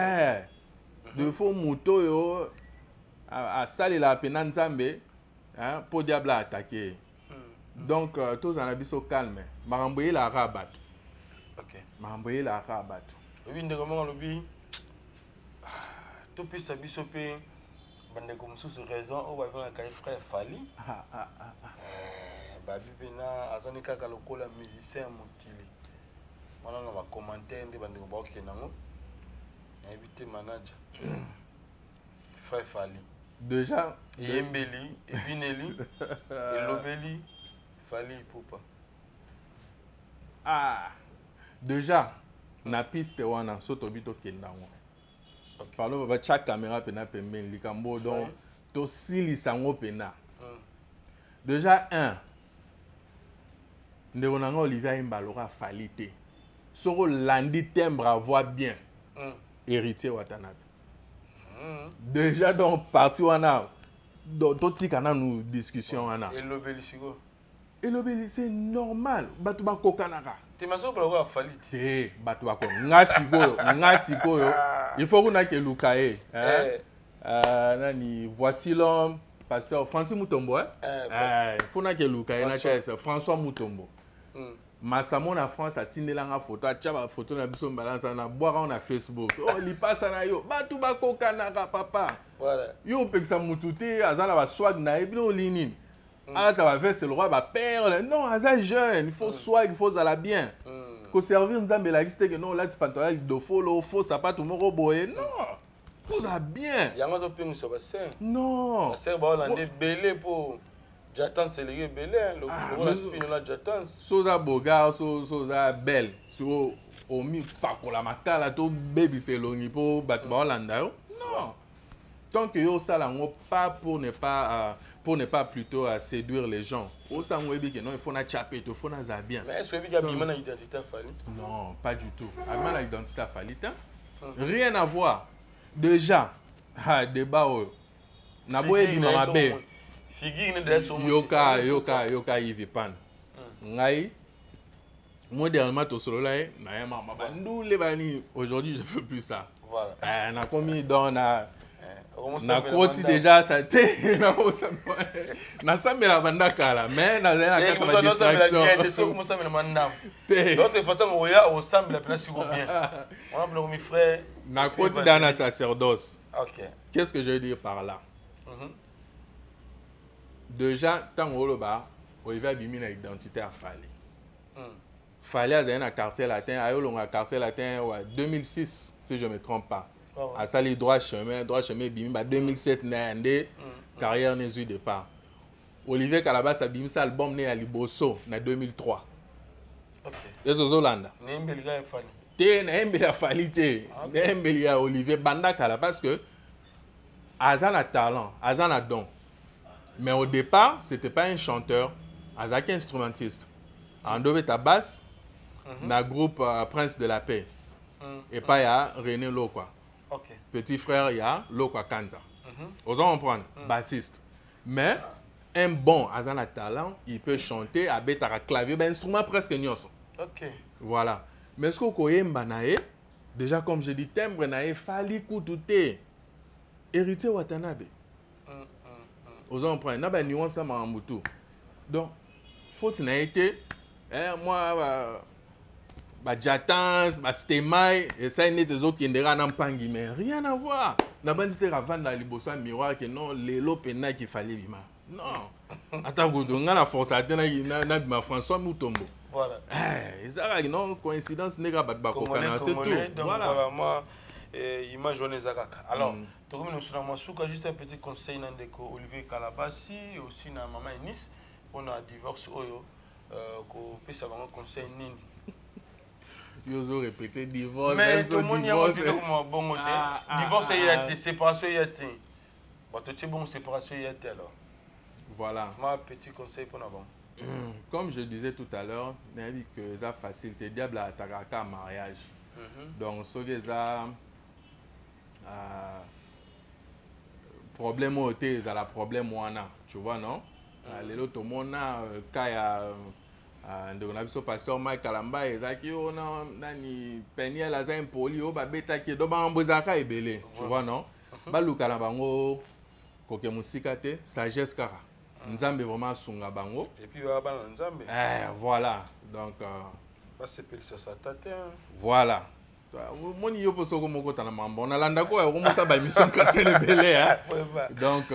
De faux moto yo a salé la pena nzambe, hein, pour diable attaquer. Donc, tous en abisso calme. Maramboye la rabat.
Ok.
Maramboye la rabat.
Oui, de comment le bi. Tout peut s'abisso pe. Bande comme sous raison, on va voir un frère Fali. Babi pena, azani kaka lokola musicien mokili. Voilà, on va commenter des bandes de Boké Nango. Invité manager. Frère Fali.
Déjà.
Yembeli, Ebineli, Elobeli. Fali Poupa.
Déjà, na piste wana soto bito kendango. Parlo ba chaque caméra pena pemben likambo donc to sili sango pena. Déjà ndeko nanga Olivier Imbalora Fali te. Soro landi timbre voix bien. Héritier Watanabe. Déjà donc parti wana donc to tikana nous discussion wana.
Elobeli sigo.
Et l'obéli, c'est normal. Batu ba kokanaka.
Tu m'as dit que Fali.
Te, batu ba ko. Ngasiko yo. Il faut qu'on a que Lukae. Nani, voici l'homme, pasteur Francis Mutombo. Il faut qu'on a que Lukae na chaise François Mutombo. Masamo na France a tindé la photo, a tchaba photo na biso balance na boire na Facebook. Oh, li passe na yo. Batu ba kokanaka papa. Voilà. Yo peksa mutute azala ba swag na ebino linine. Alors, tu vas faire, c'est le roi, va perdre. Non, c'est jeune, il faut swag, il faut ça bien. Pour servir, nous avons que non, là, tu peux pas de faux, ça pas tout le monde. Non, il faut ça bien.
Il y a un peu de ça,
non.
C'est bon, on est belé pour. J'attends, c'est le belé, le spin là, j'attends.
Soza boga, soza belle. So, au mi, pas pour la matala, tout baby, c'est l'oni pour battre Hollanda. Non. Tant que yo ça là, pas pour ne pas plutôt séduire les gens. Au sein où il faut na chapé, il faut na zabien.
Mais est-ce que il y a une identité à Fali?
Non, pas du tout. Avec la identité à Fali, rien à voir. Déjà, débat na boye di mama be.
Figure ne de son
yoka Yves Pan. Ngai moderne to solo là na mama bandu le bani aujourd'hui je fais plus ça. Voilà. Na commis dans na koti déjà ça te na sambela banda kala mais na kati ba distraction
comment ça me mandam d'autres fois on ya on semble la place go bien on a bloqué mes frères
na koti dans la sacerdoce.
OK,
qu'est-ce que je veux dire par là? Déjà tant au loba on va bimi na identité à Fali. Fali a un quartier latin a eu un quartier latin 2006 si je me trompe pas. À Sali droit chemin bimba 2007 nande carrière n'est eu départ. Olivier Calabas a bimba sa album né à Liboso na 2003. OK. Ezo Zolanda.
Nembeliga Fali.
Te nembeliga Fali te. Nembeliga Olivier Banda Kala parce que Azan a talent, Azan a don. Mais au départ, c'était pas un chanteur, Azan est instrumentiste. En dove ta basse na groupe Prince de la Paix. Et pas ya René Lo quoi.
Okay.
Petit frère, il y a Lokwa Kanza. Osons comprendre, bassiste. Mais un bon Azana talent, il peut chanter à betara clavier, ben instrument presque nyoso.
OK.
Voilà. Mais ce que koyemba nae, déjà comme je dis timbre nae Fali Koutoute. Héritier Watanabe. Osons comprendre, na ben nuance à Marambutu. Donc faut na été moi j'attends, stemai, et ça n'est pas qui ne rampangi, mais rien à voir. N'a pas dit que avant dans les bossons miroir que non, les lopena qu'il fallait bima. Non. Attends, on a la force à tenir na bima François Mutombo.
Voilà.
Ça non coïncidence n'est pas bako kana c'est tout.
Voilà moi image on ezakaka. Alors, tout comme nous sommes sur juste un petit conseil dans déco Olivier Calabasi et aussi na maman Eunice on a divorce oyo ko pesa un conseil nini.
Yozo répété divorce.
Mais tout le monde y a un bon côté. Divorce y a été, séparation y a été. Bon, tout est bon, séparation y a été alors.
Voilà.
Moi, petit conseil pour nous.
Comme je disais tout à l'heure, que ça facilite le diable à un mariage. Donc, ce que ça problème au thé, ça la problème tu vois non? Les autres monde kaya ndio na biso pasteur Mike Kalamba ezaki ona nani peniel aza impoli o babeta ki do ba mbozaka ebele, tu vois non? Baluka na bango koke musika te, sagesse kara. Nzambe vraiment sunga bango.
Et puis ba nzambe.
Voilà. Donc
ba sepeli ça tate.
Voilà. Moni yo poso ko moko tana mambo na landa ko ko musa ba mission chrétienne ebele hein. Donc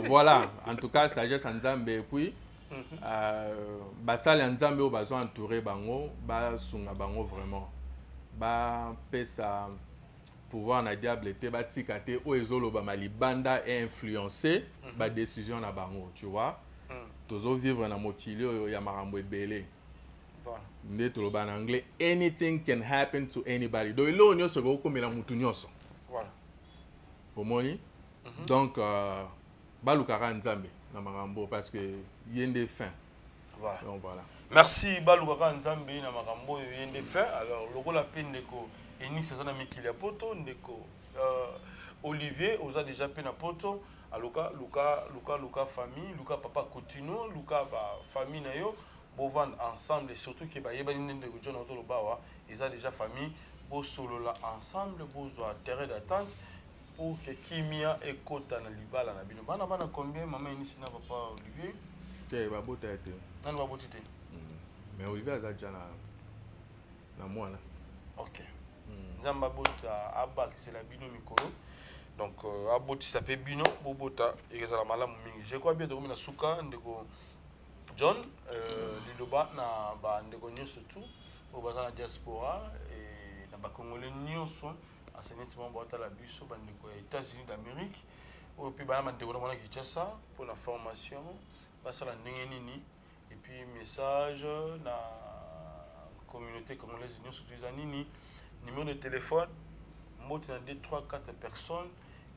voilà, en tout cas sagesse nzambe et puis basali nzambe o bazo entourer bango, ba sunga bango vraiment. Ba pesa pouvoir na diable te batika te o ezolo ba malibanda et influencer ba décision na bango, tu vois. Tozo vivre na mokili ya marambo ebele. Nde toloba en anglais, anything can happen to anybody. Donc lo nyoso ko komela mutu nyoso.
Voilà.
Omoni? Donc balukara nzambe na marambo parce que yende fin.
Voilà.
Donc voilà.
Merci balukara nzambe na marambo yende fin. Alors lokola pende ko eni sezana mikili ya poto ndeko Olivier oza déjà pe na poto aluka Luka famille, Luka papa continue, Luka ba famille na yo bo vendre ensemble et surtout que ba yebani ndeko John Otolo bawa ils ont déjà famille bo solo là ensemble bo zo terrain d'attente pour que kimia ekota na libala na bino bana combien maman inisi na papa Olivier
te ba bota ete
nan ba botite
mais Olivier a déjà na mwana.
OK. Nzamba bota abak c'est la bino mikolo. Donc aboti ça fait bino bobota et que ça la malamu mingi. Je crois bien de na suka ndeko John liloba na ba ndeko nyonso tout au bazana diaspora et na ba congolais nyonso asenetima bota la biso ba ndeko ya États-Unis d'Amérique ou puis ba ndeko na mona Kinshasa pour la formation basa la ndenge nini et puis message na communauté congolaise nyonso tout nini numéro de téléphone moti na 2 3 4 personnes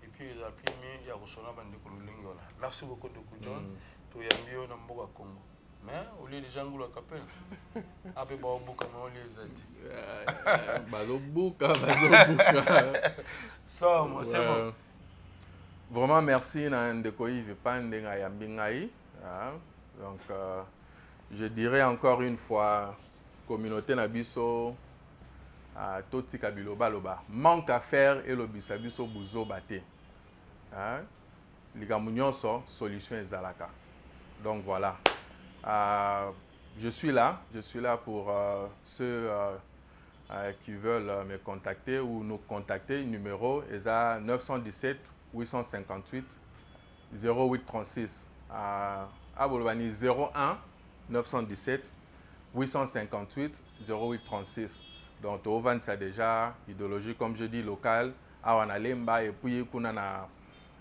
et puis les premier ya resona ba ndeko lulingola. Merci beaucoup de John to yambio na mboka Congo. Mais au lieu de Jean Goula Capel, après Baobuka, on les aide.
Bazobuka.
Ça, moi, c'est bon.
Vraiment, merci Ndeko Yves Pandenga Yambingaï. Donc, je dirais encore une fois, communauté Nabiso, Toti Kabilo Baloba, manque à faire et le bisabiso Bouzo Bate. Ligamunyoso, solution et Zalaka. Donc voilà. Je suis là pour ceux qui veulent me contacter ou nous contacter. Le numéro est à 917 858 0836. À Bolvani 01 917 858 0836. Donc au vent c'est déjà idéologie comme je dis locale. À Wanalemba et puis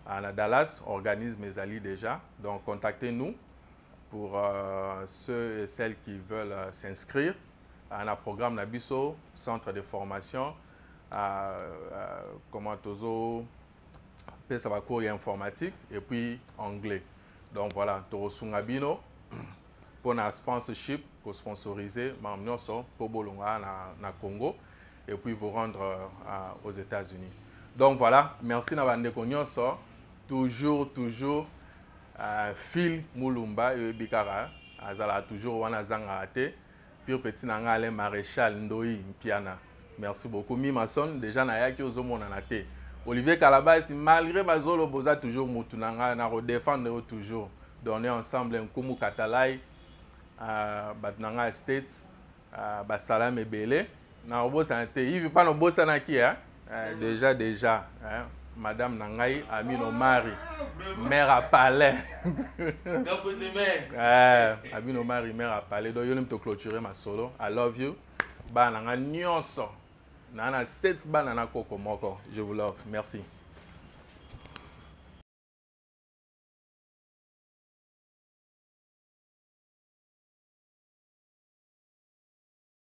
à Dallas organise mes alliés déjà. Donc contactez-nous. Pour ceux et celles qui veulent s'inscrire à un programme Nabiso, centre de formation, comment tozo, cours informatique et puis anglais. Donc voilà, Toro Sungabino pour un sponsorship, pour sponsoriser Mamnyoso, pour Bolonga na Congo et puis vous rendre aux États-Unis. Donc voilà, merci Nabande Konyoso, toujours. Phil Moulumba et Bikara, Azala toujours wana zanga ate, puis petit nangale maréchal Ndoi Mpiana. Merci beaucoup. Mimason déjà na yaki ozomona na te. Olivier Kalabas malgré bazolo boza toujours mutunanga na redéfendre toujours. Donner ensemble un kumu katalai batnanga state basalam ebele na obosa te. Il pas no bosa na ki déjà hein. Madame Nangai Amino Mari, mère à Palais. Amino Mari, mère à Palais. Donc, je vais te clôturer ma solo. I love you. Banana nyonso. Nana 7 banana koko moko. Je vous love. Merci.